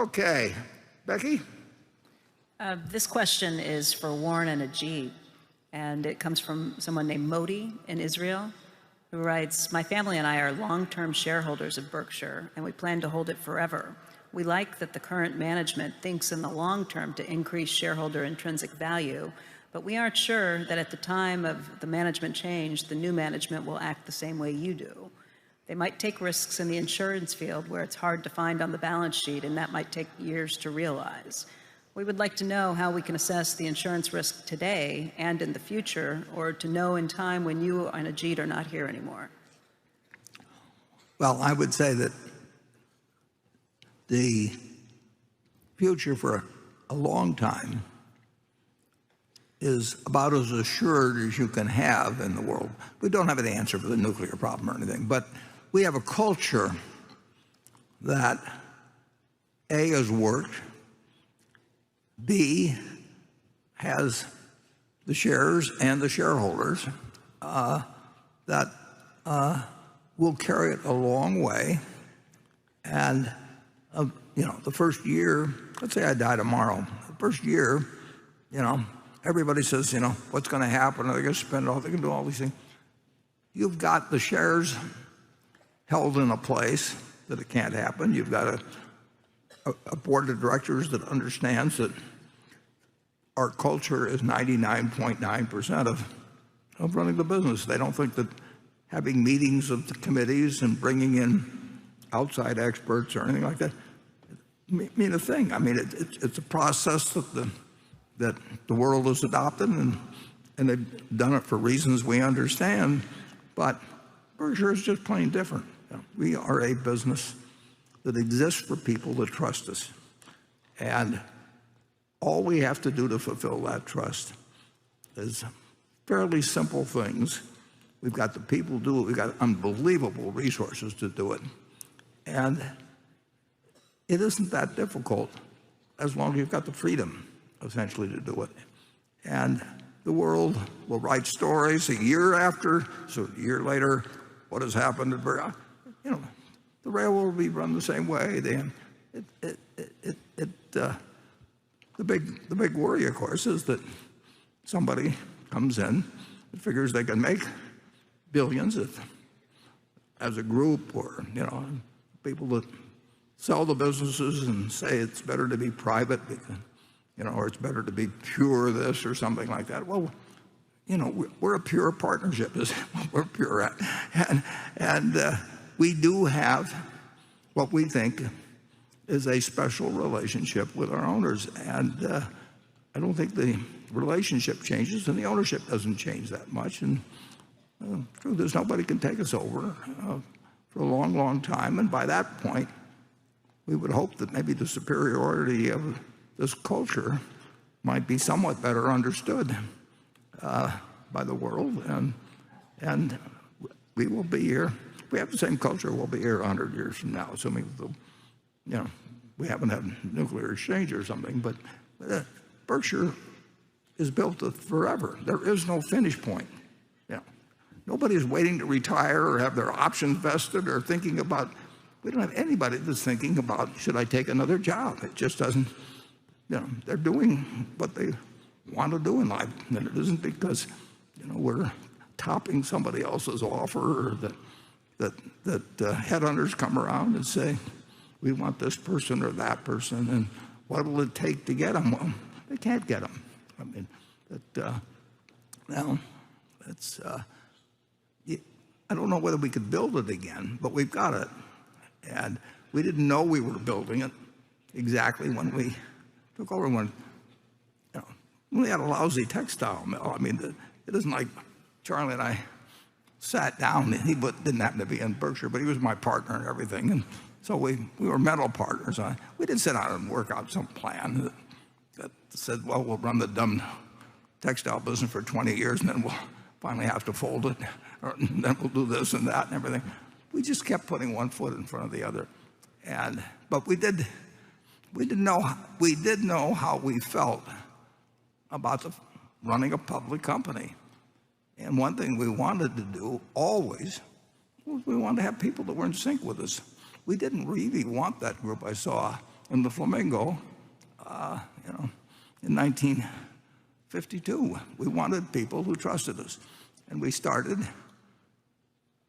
Okay. Becky? This question is for Warren and Ajit, and it comes from someone named Modi in Israel, who writes, "My family and I are long-term shareholders of Berkshire, and we plan to hold it forever. We like that the current management thinks in the long term to increase shareholder intrinsic value, but we aren't sure that at the time of the management change, the new management will act the same way you do. They might take risks in the insurance field where it's hard to find on the balance sheet, and that might take years to realize. We would like to know how we can assess the insurance risk today and in the future, or to know in time when you and Ajit are not here anymore." Well, I would say that the future for a long time is about as assured as you can have in the world. We don't have an answer for the nuclear problem or anything, but we have a culture that A, has worked, B, has the shares and the shareholders that will carry it a long way. And the first year, let's say I die tomorrow, the first year, everybody says, what's going to happen? Are they going to spend it all? They can do all these things. You've got the shares held in a place that it can't happen. You've got a board of directors that understands that our culture is 99.9% of running the business. They don't think that having meetings of the committees and bringing in outside experts or anything like that mean a thing. I mean, it's a process that the world has adopted, and they've done it for reasons we understand. But Berkshire is just plain different. We are a business that exists for people that trust us. And all we have to do to fulfill that trust is fairly simple things. We've got the people to do it. We've got unbelievable resources to do it. And it isn't that difficult as long as you've got the freedom, essentially, to do it. And the world will write stories a year after, so a year later, what has happened at Berkshire? The railroad will be run the same way. The big worry, of course, is that somebody comes in and figures they can make billions as a group, or people that sell the businesses and say it's better to be private, because, or it's better to be pure this or something like that. Well, we're a pure partnership, is what we're pure at, and we do have what we think is a special relationship with our owners, and I don't think the relationship changes and the ownership doesn't change that much. And the truth is, nobody can take us over for a long, long time. And by that point, we would hope that maybe the superiority of this culture might be somewhat better understood by the world, and we will be here. If we have the same culture, we'll be here 100 years from now, assuming we haven't had nuclear exchange or something. But Berkshire is built forever. There is no finish point. Nobody is waiting to retire or have their options vested or thinking about. We don't have anybody that's thinking about, should I take another job? It just doesn't. They're doing what they want to do in life, and it isn't because we're topping somebody else's offer, or that headhunters come around and say, we want this person or that person, and what will it take to get them? Well, they can't get them. I mean, now it's. I don't know whether we could build it again, but we've got it, and we didn't know we were building it exactly when we took over. When we had a lousy textile mill. I mean, it isn't like Charlie and I sat down. He didn't happen to be in Berkshire, but he was my partner and everything, and so we were mental partners. We didn't sit down and work out some plan that said, well, we'll run the dumb textile business for 20 years and then we'll finally have to fold it, or then we'll do this and that and everything. We just kept putting one foot in front of the other, but we did know how we felt about running a public company. And one thing we wanted to do always was we wanted to have people that were in sync with us. We didn't really want that group I saw in the Flamingo, in 1952. We wanted people who trusted us. And we started, in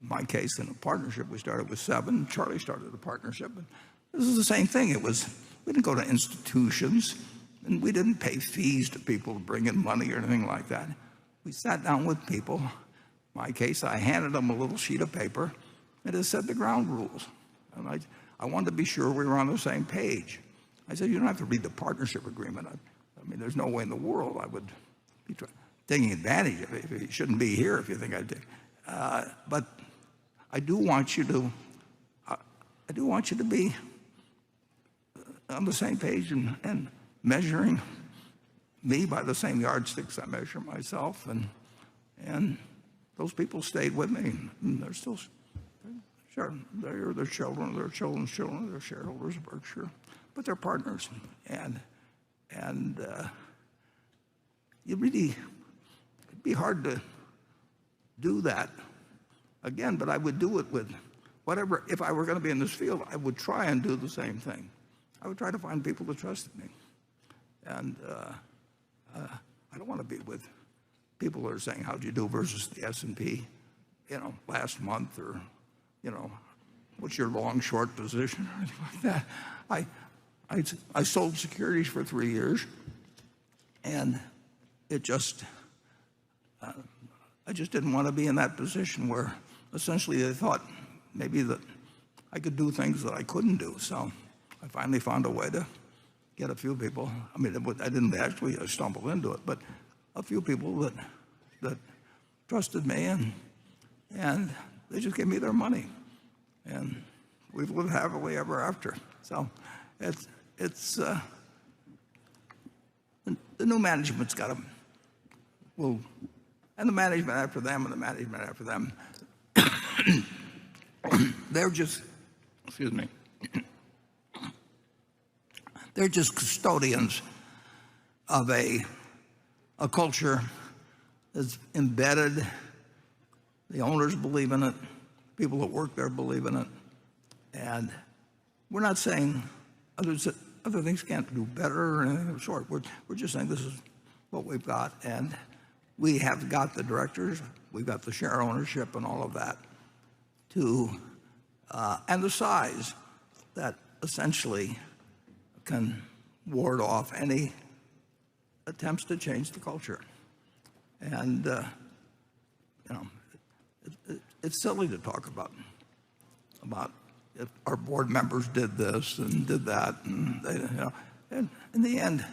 my case, in a partnership. We started with 7. Charlie started a partnership. And this is the same thing. We didn't go to institutions, and we didn't pay fees to people to bring in money or anything like that. We sat down with people. In my case, I handed them a little sheet of paper, and it said the ground rules. And I wanted to be sure we were on the same page. I said, you don't have to read the partnership agreement. I mean, there's no way in the world I would be taking advantage of it. You shouldn't be here if you think I did. But I do want you to be on the same page and measuring me by the same yardsticks I measure myself. And those people stayed with me. And they're still, sure, they're their children, their children's children, they're shareholders of Berkshire, but they're partners. And it'd be hard to do that again, but I would do it with whatever. If I were going to be in this field, I would try and do the same thing. I would try to find people that trusted me. And I don't want to be with people that are saying, how'd you do versus the S&P, last month, or, what's your long short position or anything like that. I sold securities for 3 years, and I just didn't want to be in that position where essentially they thought maybe that I could do things that I couldn't do. So I finally found a way to get a few people. I mean, I didn't actually stumble into it, but a few people that trusted me, and they just gave me their money, and we've lived happily ever after. So it's the new management's got them. And the management after them, and the management after them, they're just, excuse me, they're just custodians of a culture that's embedded. The owners believe in it. People that work there believe in it. And we're not saying other things can't do better or anything of the sort. We're just saying this is what we've got. And we have got the directors, we've got the share ownership and all of that, and the size that essentially can ward off any attempts to change the culture. And it's silly to talk about if our board members did this and did that, and and in the end,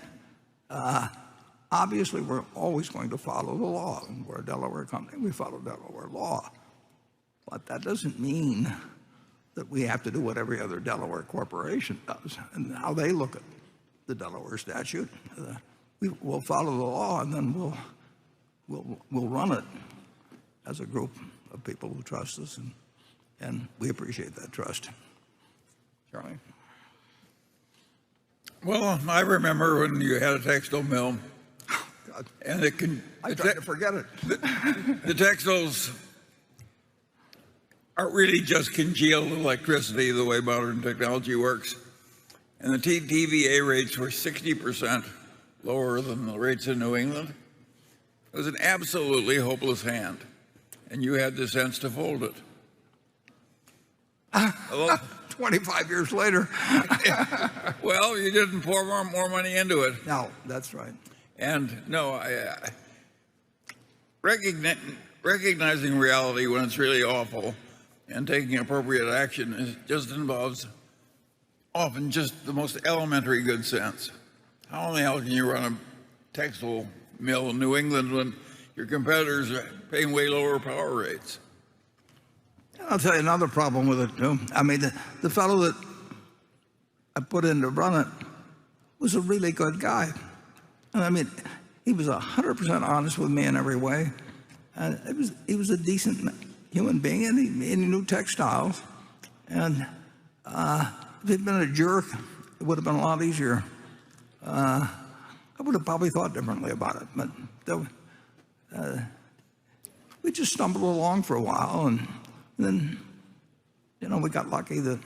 obviously we're always going to follow the law. We're a Delaware company, we follow Delaware law, but that doesn't mean that we have to do what every other Delaware corporation does and how they look at the Delaware statute. We'll follow the law, and then we'll run it as a group of people who trust us, and we appreciate that trust. Charlie? Well, I remember when you had a textile mill, God, and I tried to forget it. the textiles aren't really just congealed electricity the way modern technology works. And the TVA rates were 60% lower than the rates in New England. It was an absolutely hopeless hand, and you had the sense to fold it. Hello? 25 years later. Well, you didn't pour more money into it. No, that's right. And no, recognizing reality when it's really awful and taking appropriate action just involves often just the most elementary good sense. How in the hell can you run a textile mill in New England when your competitors are paying way lower power rates? I'll tell you another problem with it, too. I mean, the fellow that I put in to run it was a really good guy. I mean, he was 100% honest with me in every way. And he was a decent human being, and he knew textiles. And if he'd been a jerk, it would have been a lot easier. I would have probably thought differently about it. But we just stumbled along for a while, and then, we got lucky that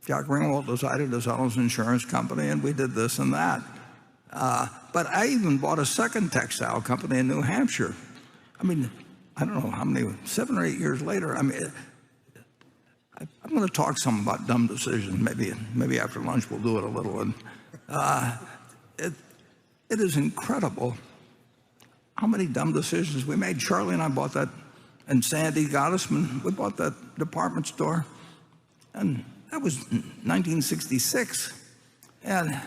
Jack Ringwald decided to sell his insurance company, and we did this and that. But I even bought a second textile company in New Hampshire. I mean, I don't know how many, 7 or 8 years later. I mean, I'm going to talk some about dumb decisions. Maybe after lunch we'll do it a little. And it is incredible how many dumb decisions we made. Charlie and I bought that, and Sandy Gottesman, we bought that department store, and that was 1966. And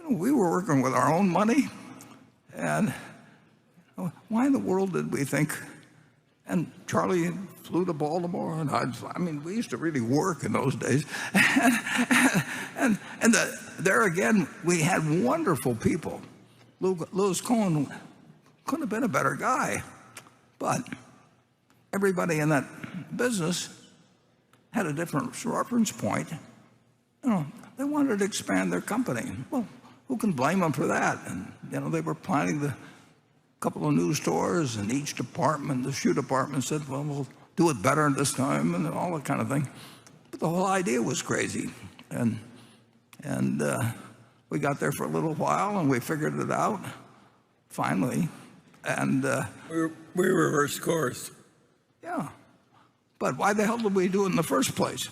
we were working with our own money, and why in the world did we think? And Charlie flew to Baltimore, and I mean, we used to really work in those days. There again, we had wonderful people. Lewis Cohen couldn't have been a better guy, but everybody in that business had a different reference point. They wanted to expand their company. Well, who can blame them for that? And they were planning a couple of new stores, and each department, the shoe department, said, "Well, we'll do it better this time," and all that kind of thing. But the whole idea was crazy, and we got there for a little while, and we figured it out finally, and we reversed course. yeah. But why the hell did we do it in the first place?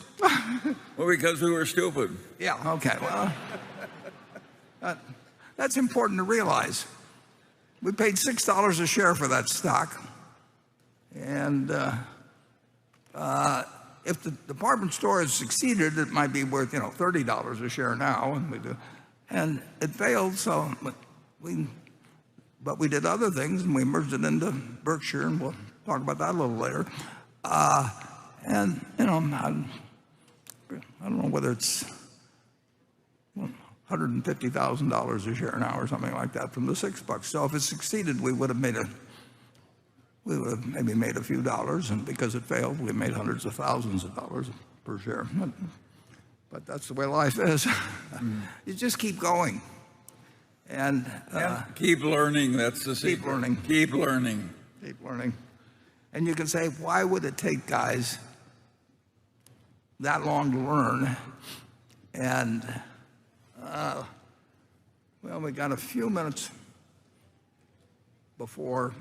Well, because we were stupid. Yeah, okay, well, that's important to realize. We paid $6 a share for that stock, and if the department store has succeeded, it might be worth $30 a share now, and it failed. So, but we did other things, and we merged it into Berkshire, and we'll talk about that a little later. And I don't know whether it's $150,000 a share now or something like that from the $6. So if it succeeded, we would have maybe made a few dollars, and because it failed, we made hundreds of thousands of dollars per share. But that's the way life is. You just keep going, and keep learning. That's the secret. Keep learning. Keep learning. Keep learning. And you can say, why would it take guys that long to learn? And well, we got a few minutes before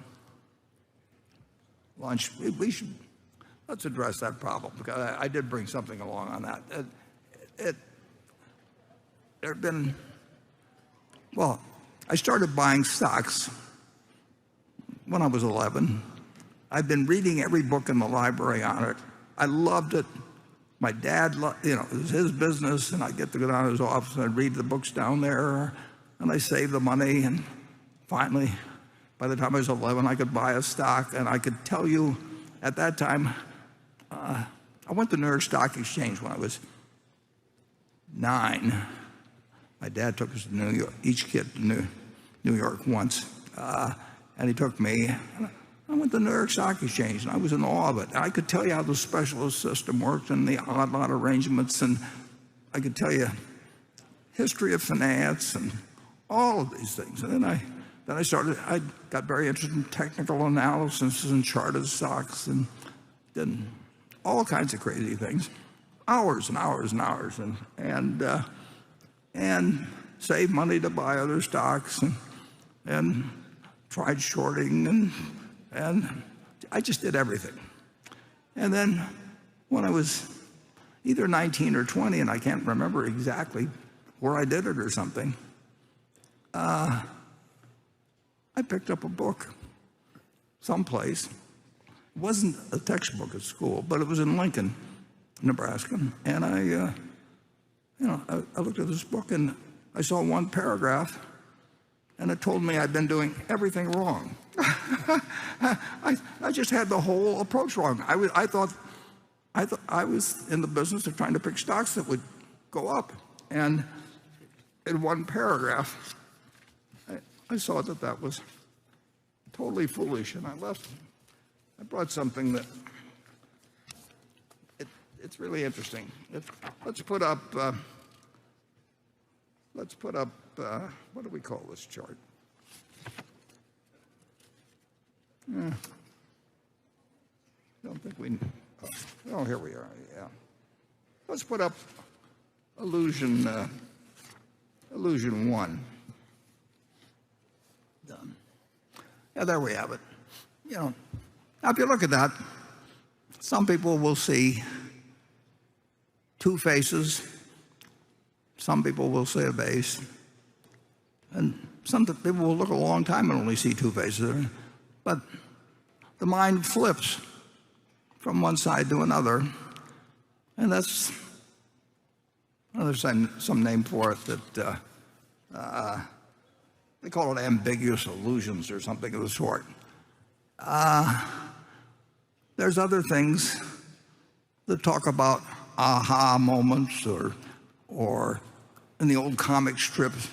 lunch. Let's address that problem, because I did bring something along on that. There have been, well, I started buying stocks when I was 11. I've been reading every book in the library on it. I loved it. My dad, it was his business, and I'd get to go down to his office and I'd read the books down there, and I saved the money, and finally, by the time I was 11, I could buy a stock, and I could tell you at that time, I went to New York Stock Exchange when I was 9. My dad took us to New York, each kid to New York once, and he took me. I went to the New York Stock Exchange, and I was in awe of it. I could tell you how the specialist system worked and the odd lot arrangements, and I could tell you history of finance and all of these things. And then I got very interested in technical analysis and charted stocks, and did all kinds of crazy things, hours and hours and hours, and saved money to buy other stocks, and tried shorting, and I just did everything. And then when I was either 19 or 20, and I can't remember exactly where I did it or something, I picked up a book someplace. It wasn't a textbook at school, but it was in Lincoln, Nebraska. And I looked at this book, and I saw one paragraph, and it told me I'd been doing everything wrong. I just had the whole approach wrong. I thought I was in the business of trying to pick stocks that would go up, and in one paragraph, I saw that was totally foolish, and I left. I brought something that it's really interesting. Let's put up. What do we call this chart? Don't think we. Oh, here we are. Yeah. Let's put up illusion, illusion one. Done. Yeah, there we have it. Now if you look at that, some people will see two faces, some people will see a base, and some people will look a long time and only see two faces. But the mind flips from one side to another, and that's there's some name for it that they call it ambiguous illusions or something of the sort. There's other things that talk about aha moments, or in the old comic strips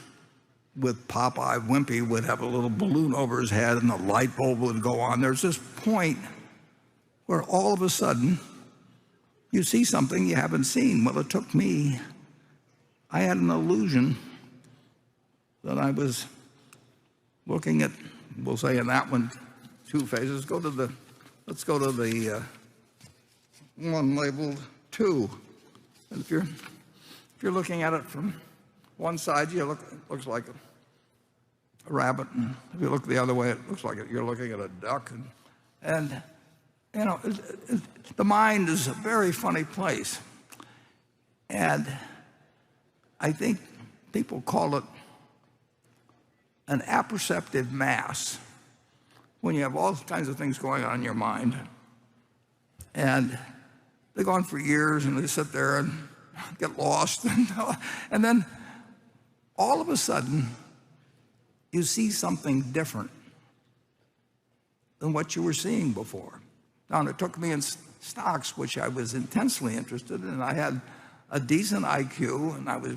with Popeye, Wimpy would have a little balloon over his head and the light bulb would go on. There's this point where all of a sudden you see something you haven't seen. Well, it took me, I had an illusion that I was looking at, we'll say in that one, two phases. Let's go to the one labeled 2. And if you're looking at it from one side, it looks like a rabbit, and if you look the other way, it looks like you're looking at a duck. And the mind is a very funny place, and I think people call it an apperceptive mass when you have all kinds of things going on in your mind, and they go on for years, and they sit there and get lost, and then all of a sudden you see something different than what you were seeing before. Now, it took me in stocks, which I was intensely interested in. I had a decent IQ, and I was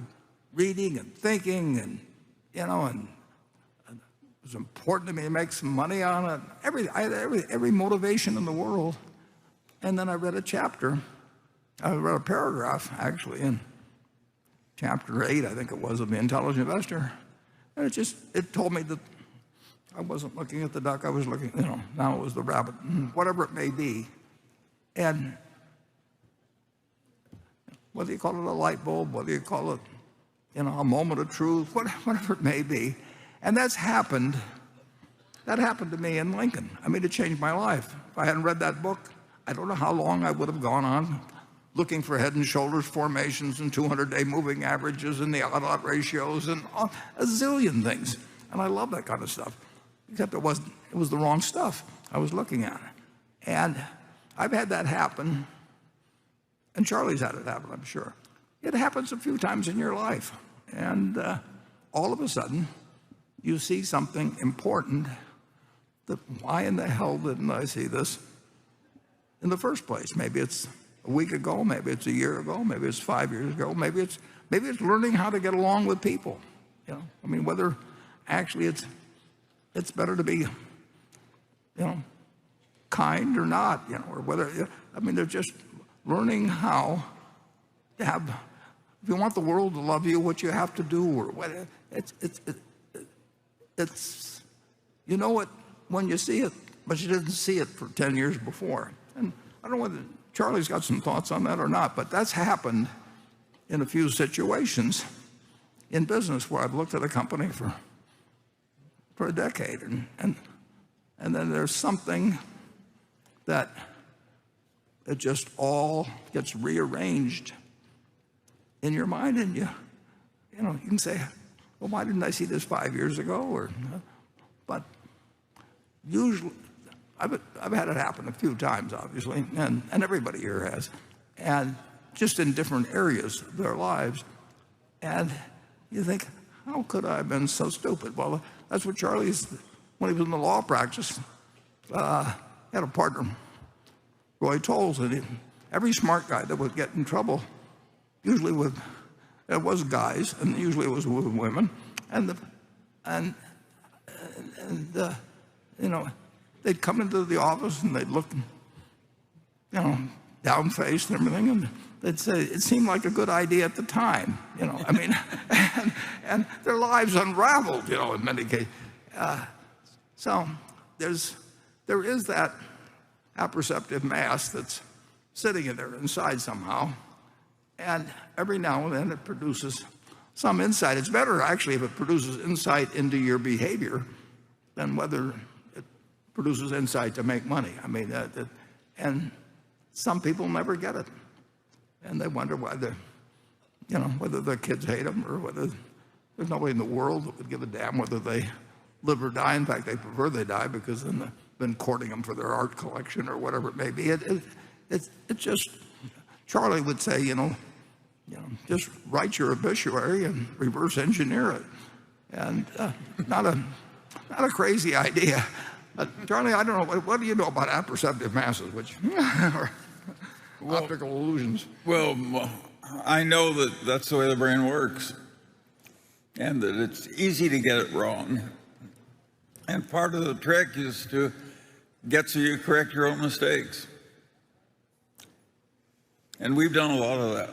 reading and thinking, and and it was important to me to make some money on it. I had every motivation in the world. And then I read a paragraph, actually, in chapter 8, I think it was, of The Intelligent Investor. And it told me that I wasn't looking at the duck, I was looking, now it was the rabbit, whatever it may be. And whether you call it a light bulb, whether you call it, a moment of truth, whatever it may be. And that happened to me in Lincoln. I mean, it changed my life. If I hadn't read that book, I don't know how long I would have gone on looking for head and shoulders formations and 200-day moving averages and the odd-lot ratios and a zillion things. And I love that kind of stuff, except it was the wrong stuff I was looking at. And I've had that happen, and Charlie's had it happen, I'm sure. It happens a few times in your life, and all of a sudden you see something important that, why in the hell didn't I see this in the first place? Maybe it's a week ago, maybe it's a year ago, maybe it's 5 years ago, maybe it's learning how to get along with people. I mean, whether actually it's better to be, kind or not, or whether, I mean, they're just learning how to have, if you want the world to love you, what you have to do, or what, it's, you know it when you see it, but you didn't see it for 10 years before. And I don't know whether Charlie's got some thoughts on that or not, but that's happened in a few situations in business where I've looked at a company for a decade, and then there's something that it just all gets rearranged in your mind, and you can say, well, why didn't I see this 5 years ago? But usually, I've had it happen a few times, obviously, and everybody here has, and just in different areas of their lives. And you think, how could I have been so stupid? Well, that's what Charlie's, when he was in the law practice, he had a partner, Roy Tolles, and every smart guy that would get in trouble, usually it was guys, and usually it was with women, they'd come into the office and they'd look, down-faced and everything, and they'd say, it seemed like a good idea at the time, I mean, and their lives unraveled, in many cases. So there is that apperceptive mass that's sitting in there inside somehow, And every now and then it produces some insight. It's better actually if it produces insight into your behavior than whether it produces insight to make money. I mean, and some people never get it. And they wonder why whether their kids hate them or whether there's nobody in the world that would give a damn whether they live or die. In fact, they prefer they die because then they've been courting them for their art collection or whatever it may be. It's just, Charlie would say, just write your obituary and reverse engineer it. And not a crazy idea. Charlie, I don't know, what do you know about apperceptive masses, which are optical illusions? Well, I know that that's the way the brain works, and that it's easy to get it wrong. And part of the trick is to get so you correct your own mistakes. And we've done a lot of that.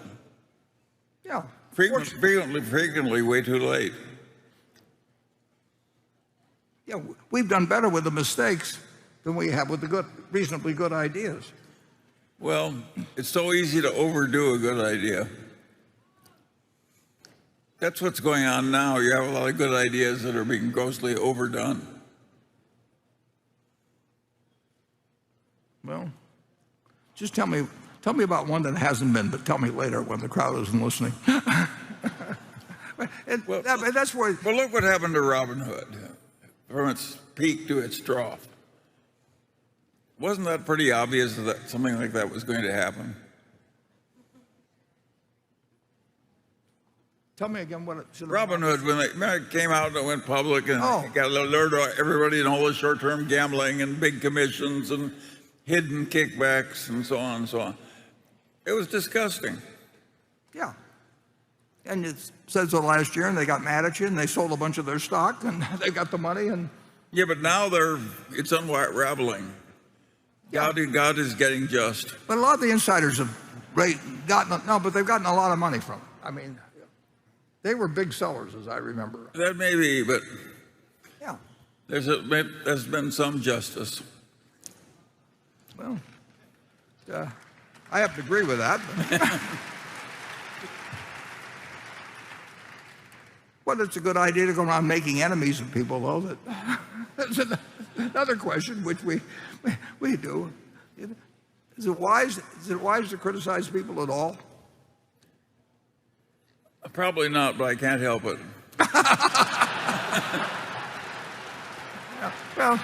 Yeah. Frequently, way too late. Yeah, we've done better with the mistakes than we have with the reasonably good ideas. Well, it's so easy to overdo a good idea. That's what's going on now. You have a lot of good ideas that are being grossly overdone. Well, just tell me about one that hasn't been, but tell me later when the crowd isn't listening. That's where. Well, look what happened to Robin Hood, from its peak to its trough. Wasn't that pretty obvious that something like that was going to happen? Tell me again what it should have Robin Hood, when it came out and it went public and got lured everybody in all the short-term gambling and big commissions and hidden kickbacks and so on and so on. It was disgusting. Yeah. And it says so last year, and they got mad at you, and they sold a bunch of their stock, and they got the money, and yeah, but now it's unraveling. Yeah. God is getting just. But a lot of the insiders have they've gotten a lot of money from it. I mean, they were big sellers, as I remember. That may be, but yeah, there's been some justice. Well, I have to agree with that. But it's a good idea to go around making enemies of people, though. That's another question, which we do. Is it wise to criticize people at all? Probably not, but I can't help it. Well,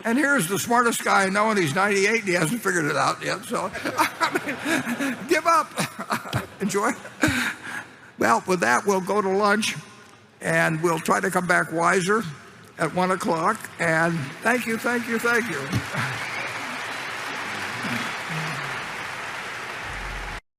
and here's the smartest guy I know, and he's 98, and he hasn't figured it out yet. So, I mean, give up. Enjoy. Well, with that, we'll go to lunch, and we'll try to come back wiser at 1 o'clock. And thank you.